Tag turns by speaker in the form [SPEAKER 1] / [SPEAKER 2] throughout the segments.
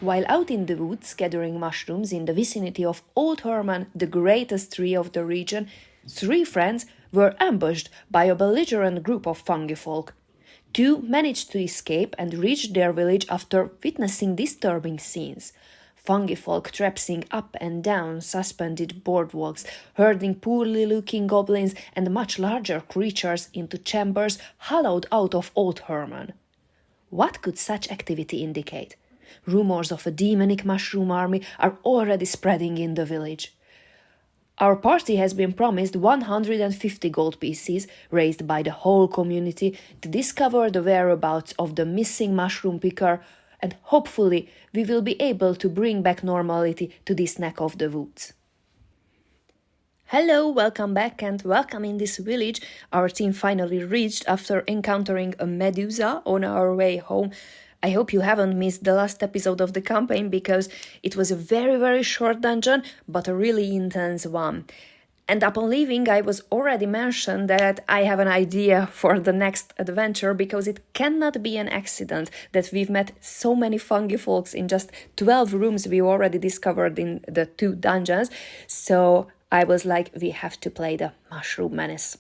[SPEAKER 1] While out in the woods gathering mushrooms in the vicinity of Old Herman, the greatest tree of the region, 3 friends were ambushed by a belligerent group of fungi folk. 2 managed to escape and reached their village after witnessing disturbing scenes. Fungi folk traipsing up and down suspended boardwalks, herding poorly looking goblins and much larger creatures into chambers hollowed out of Old Herman. What could such activity indicate? Rumors of a demonic mushroom army are already spreading in the village. Our party has been promised 150 gold pieces, raised by the whole community, to discover the whereabouts of the missing mushroom picker, and hopefully we will be able to bring back normality to this neck of the woods. Hello, welcome back and welcome in this village. Our team finally reached after encountering a Medusa on our way home. I hope you haven't missed the last episode of the campaign because it was a very short dungeon, but a really intense one. And upon leaving, I was already mentioned that I have an idea for the next adventure because it cannot be an accident that we've met so many fungi folks in just 12 rooms we already discovered in the 2 dungeons. So I was like, we have to play the Mushroom Menace.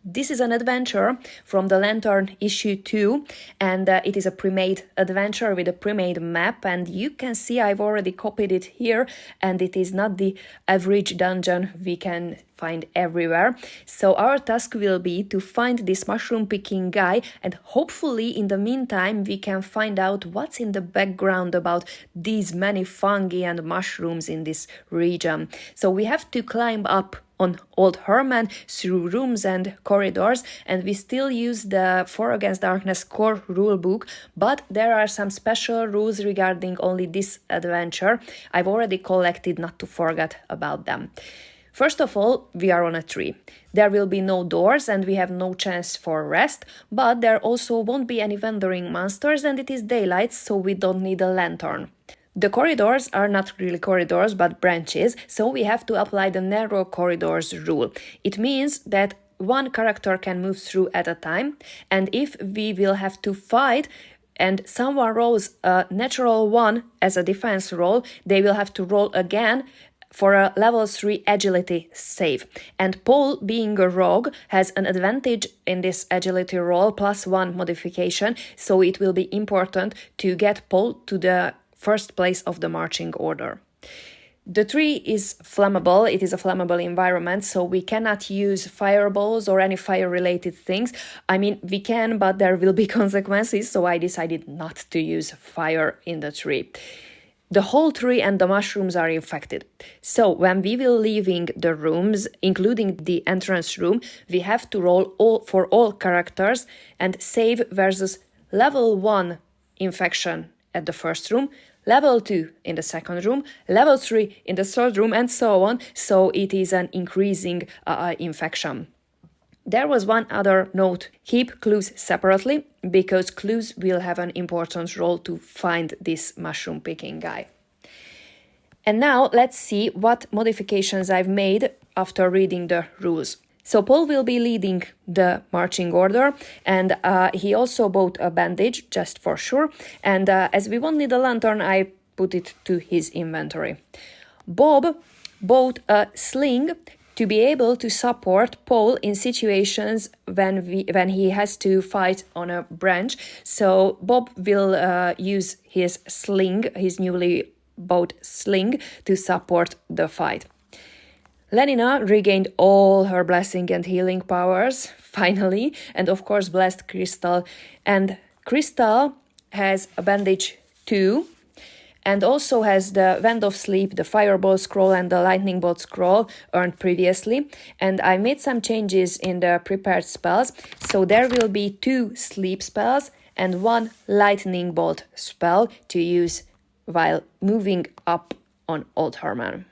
[SPEAKER 1] This is an adventure from The Lantern issue 2, and it is a pre-made adventure with a pre-made map, and you can see I've already copied it here, and it is not the average dungeon we can find everywhere. So our task will be to find this mushroom picking guy, and hopefully in the meantime we can find out what's in the background about these many fungi and mushrooms in this region. So we have to climb up on Old Herman through rooms and corridors, and we still use the fouragainstdarkness core rulebook, but there are some special rules regarding only this adventure. I've already collected not to forget about them. First of all, we are on a tree. There will be no doors and we have no chance for rest, but there also won't be any wandering monsters and it is daylight, so we don't need a lantern. The corridors are not really corridors, but branches, so we have to apply the narrow corridors rule. It means that one character can move through at a time, and if we will have to fight and someone rolls a natural 1 as a defense roll, they will have to roll again for a level 3 agility save. And Paul, being a rogue, has an advantage in this agility roll +1 modification, so it will be important to get Paul to the first place of the marching order. The tree is flammable, it is a flammable environment, so we cannot use fireballs or any fire-related things. I mean, we can, but there will be consequences, so I decided not to use fire in the tree. The whole tree and the mushrooms are infected. So when we will leaving the rooms, including the entrance room, we have to roll for all characters and save versus level 1 infection at the first room, level 2 in the second room, level 3 in the third room, and so on, so it is an increasing infection. There was one other note: keep clues separately, because clues will have an important role to find this mushroom picking guy. And now let's see what modifications I've made after reading the rules. So Paul will be leading the marching order, and he also bought a bandage, just for sure, and as we won't need a lantern, I put it to his inventory. Bob bought a sling to be able to support Paul in situations when he has to fight on a branch, so Bob will use his sling, his newly bought sling, to support the fight. Lenina regained all her blessing and healing powers, finally, and of course blessed Crystal. And Crystal has a bandage too, and also has the Wand of Sleep, the Fireball Scroll and the Lightning Bolt Scroll earned previously. And I made some changes in the prepared spells, so there will be 2 sleep spells and 1 Lightning Bolt spell to use while moving up on Old Herman.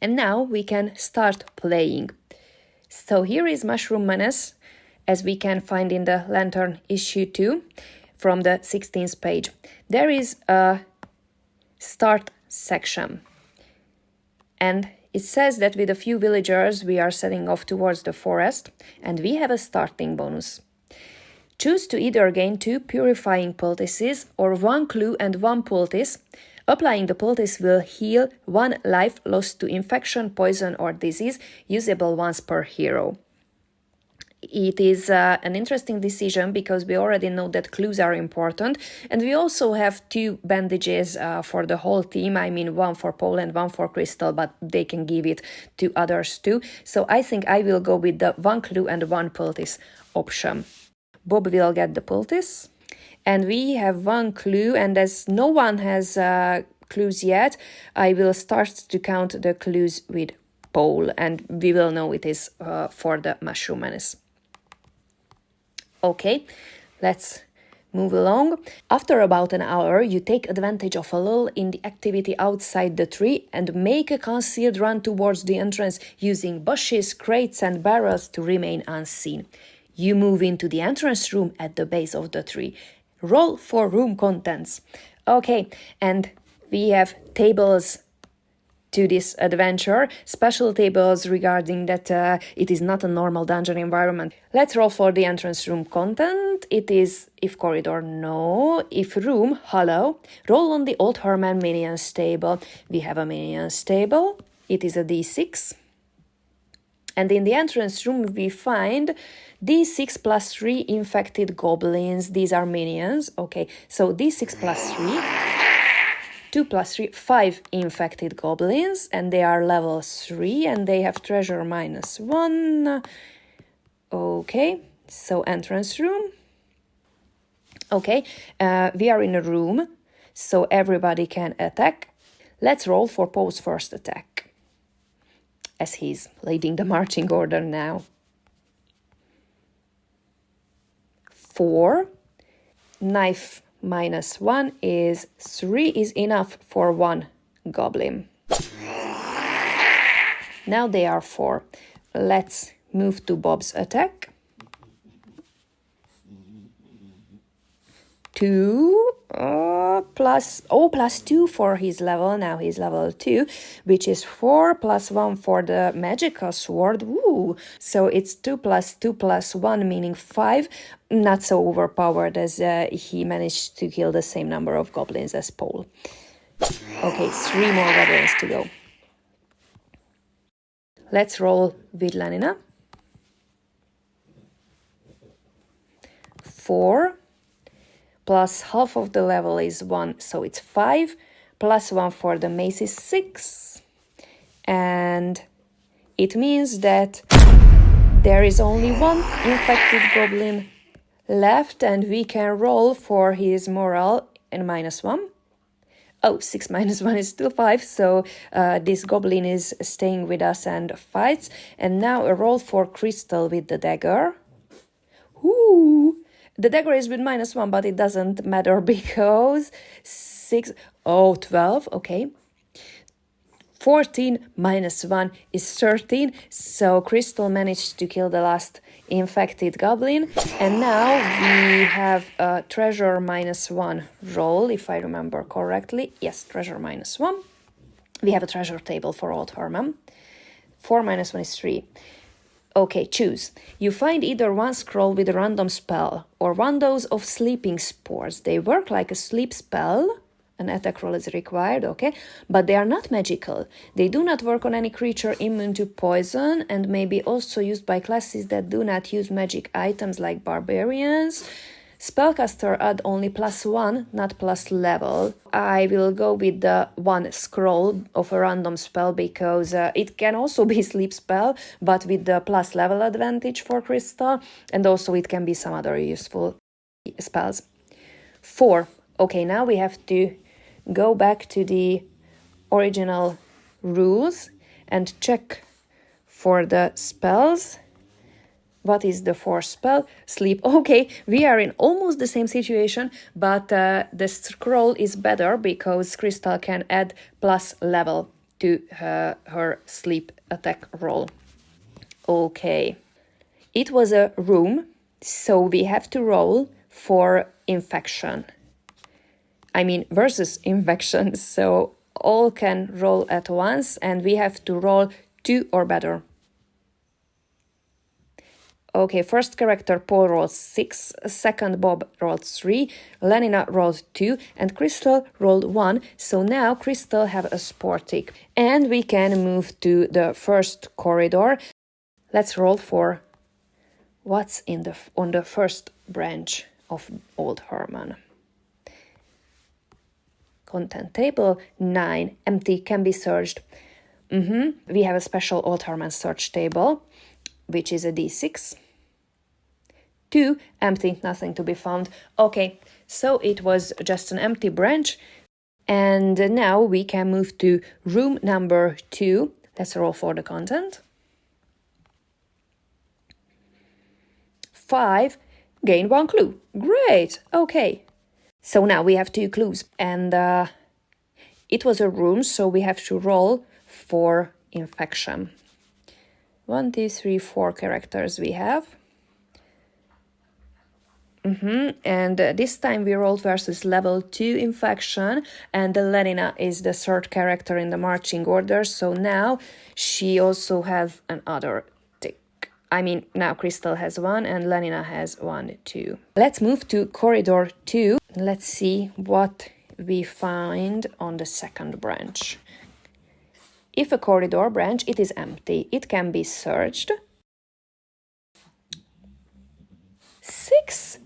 [SPEAKER 1] And now we can start playing. So here is Mushroom Menace, as we can find in the Lantern issue 2 from the 16th page. There is a start section, and it says that with a few villagers we are setting off towards the forest, and we have a starting bonus. Choose to either gain 2 purifying poultices or 1 clue and 1 poultice. Applying the poultice will heal 1 life lost to infection, poison, or disease, usable once per hero. It is an interesting decision because we already know that clues are important, and we also have 2 bandages for the whole team. I mean, 1 for Paul and 1 for Crystal, but they can give it to others too. So I think I will go with the 1 clue and 1 poultice option. Bob will get the poultice, and we have 1 clue, and as no one has clues yet, I will start to count the clues with Paul, and we will know it is for the Mushroom Menace. Okay, let's move along. After about an hour, you take advantage of a lull in the activity outside the tree and make a concealed run towards the entrance using bushes, crates, and barrels to remain unseen. You move into the entrance room at the base of the tree. Roll for room contents. Okay, and we have tables to this adventure, special tables regarding that it is not a normal dungeon environment. Let's roll for the entrance room content. It is if corridor, no. If room, hello. Roll on the Old Herman minions table. We have a minions table. It is a d6. And in the entrance room we find d6 plus 3 infected goblins. These are minions. Okay, so d6 plus 3. 2 plus 3, 5 infected goblins, and they are level 3, and they have treasure -1. Okay, so entrance room. Okay, we are in a room, so everybody can attack. Let's roll for Poe's first attack, as he's leading the marching order now. 4, knife -1 is 3 is enough for 1 goblin. Now they are 4. Let's move to Bob's attack. 2 plus 2 for his level. Now he's level 2, which is 4 plus 1 for the magical sword. Woo! So it's 2 plus 2 plus 1, meaning 5. Not so overpowered as he managed to kill the same number of goblins as Paul. Okay, 3 more goblins to go. Let's roll with Lenina. 4 plus half of the level is 1, so it's 5. Plus 1 for the mace is 6. And it means that there is only 1 infected goblin left, and we can roll for his morale and -1. Oh, 6 minus 1 is still 5, so this goblin is staying with us and fights. And now a roll for Crystal with the dagger. Ooh! The dagger is with -1, but it doesn't matter because 6... Oh, 12, okay. 14 minus 1 is 13, so Crystal managed to kill the last infected goblin. And now we have a treasure -1 roll, if I remember correctly. Yes, treasure -1. We have a treasure table for Old Herman. 4 minus 1 is 3. Okay, choose. You find either 1 scroll with a random spell or 1 dose of sleeping spores. They work like a sleep spell. An attack roll is required, okay? But they are not magical. They do not work on any creature immune to poison and may be also used by classes that do not use magic items like barbarians. Spellcaster add only +1, not plus level. I will go with the 1 scroll of a random spell because it can also be sleep spell, but with the plus level advantage for Crystal, and also it can be some other useful spells. 4. Okay, now we have to go back to the original rules and check for the spells. What is the 4th spell? Sleep. Okay, we are in almost the same situation, but the scroll is better because Crystal can add plus level to her sleep attack roll. Okay, it was a room, so we have to roll for infection. I mean versus infection, so all can roll at once and we have to roll 2 or better. Okay, first character Paul rolled 6, second Bob rolled 3, Lenina rolled 2, and Crystal rolled 1. So now Crystal have a sportic. And we can move to the first corridor. Let's roll for what's on the first branch of Old Herman. Content table 9, empty, can be searched. We have a special Old Herman search table, which is a D6. 2, empty, nothing to be found. Okay, so it was just an empty branch. And now we can move to room number 2. Let's roll for the content. 5, gain 1 clue. Great, okay. So now we have 2 clues. And it was a room, so we have to roll for infection. 1, 2, 3, 4 characters we have. And this time we rolled versus level 2 infection, and Lenina is the third character in the marching order, so now she also has another tick. I mean, now Crystal has 1 and Lenina has 1 too. Let's move to corridor 2. Let's see what we find on the second branch. If a corridor branch, it is empty. It can be searched. 6.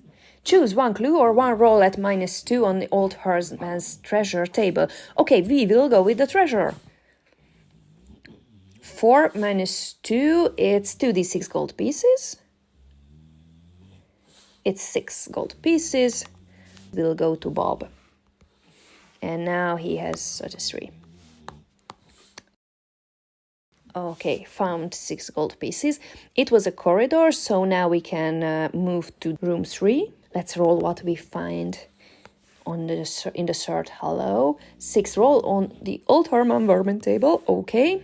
[SPEAKER 1] Choose 1 clue or 1 roll at -2 on the Old Herman's treasure table. Okay, we will go with the treasure. 4 -2, it's 2d6 gold pieces. It's 6 gold pieces. We'll go to Bob. And now he has 33. Okay, found 6 gold pieces. It was a corridor, so now we can move to room 3. Let's roll what we find in the third hollow. 6 roll on the Old Herman vermin table. Okay.